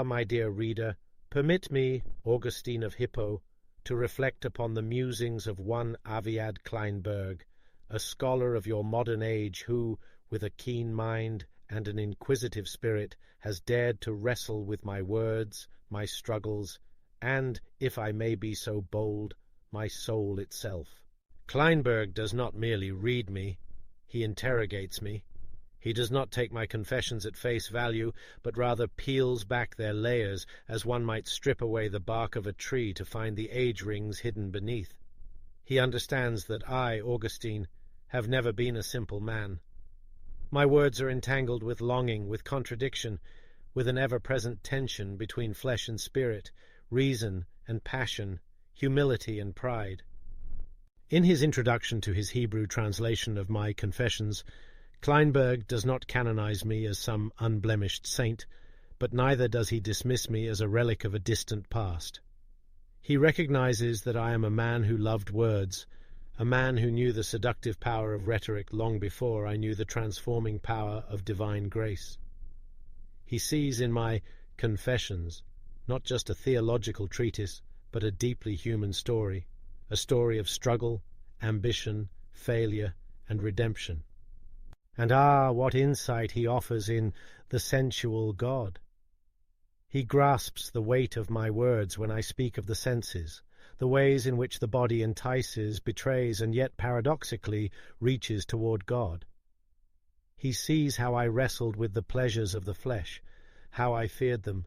my dear reader, permit me, Augustine of Hippo, to reflect upon the musings of one Aviad Kleinberg, a scholar of your modern age who, with a keen mind and an inquisitive spirit, has dared to wrestle with my words, my struggles, and, if I may be so bold, my soul itself. Kleinberg does not merely read me, he interrogates me. He does not take my confessions at face value, but rather peels back their layers, as one might strip away the bark of a tree to find the age rings hidden beneath. He understands that I, Augustine, have never been a simple man. My words are entangled with longing, with contradiction, with an ever-present tension between flesh and spirit, reason and passion, humility and pride. In his introduction to his Hebrew translation of my Confessions, Kleinberg does not canonize me as some unblemished saint, but neither does he dismiss me as a relic of a distant past. He recognizes that I am a man who loved words, a man who knew the seductive power of rhetoric long before I knew the transforming power of divine grace. He sees in my Confessions not just a theological treatise, but a deeply human story, a story of struggle, ambition, failure, and redemption. And what insight he offers in the sensual God! He grasps the weight of my words when I speak of the senses, the ways in which the body entices, betrays, and yet paradoxically reaches toward God. He sees how I wrestled with the pleasures of the flesh, how I feared them,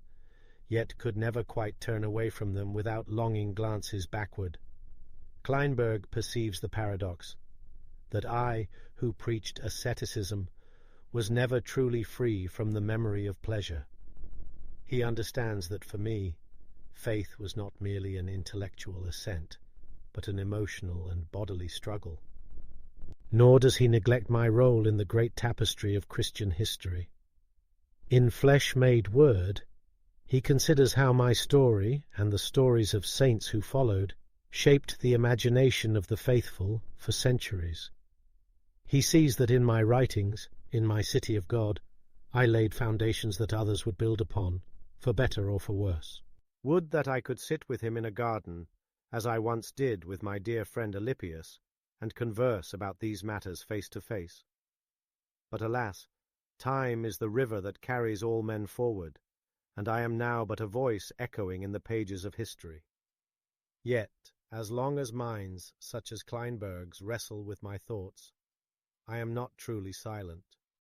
yet could never quite turn away from them without longing glances backward. Kleinberg perceives the paradox, that I, who preached asceticism, was never truly free from the memory of pleasure. He understands that for me, faith was not merely an intellectual assent, but an emotional and bodily struggle. Nor does he neglect my role in the great tapestry of Christian history. In Flesh-Made Word, he considers how my story, and the stories of saints who followed, shaped the imagination of the faithful for centuries. He sees that in my writings, in my city of God, I laid foundations that others would build upon, for better or for worse. Would that I could sit with him in a garden, as I once did with my dear friend Alypius, and converse about these matters face to face. But alas, time is the river that carries all men forward, and I am now but a voice echoing in the pages of history. Yet, as long as minds such as Kleinberg's wrestle with my thoughts, I am not truly silent.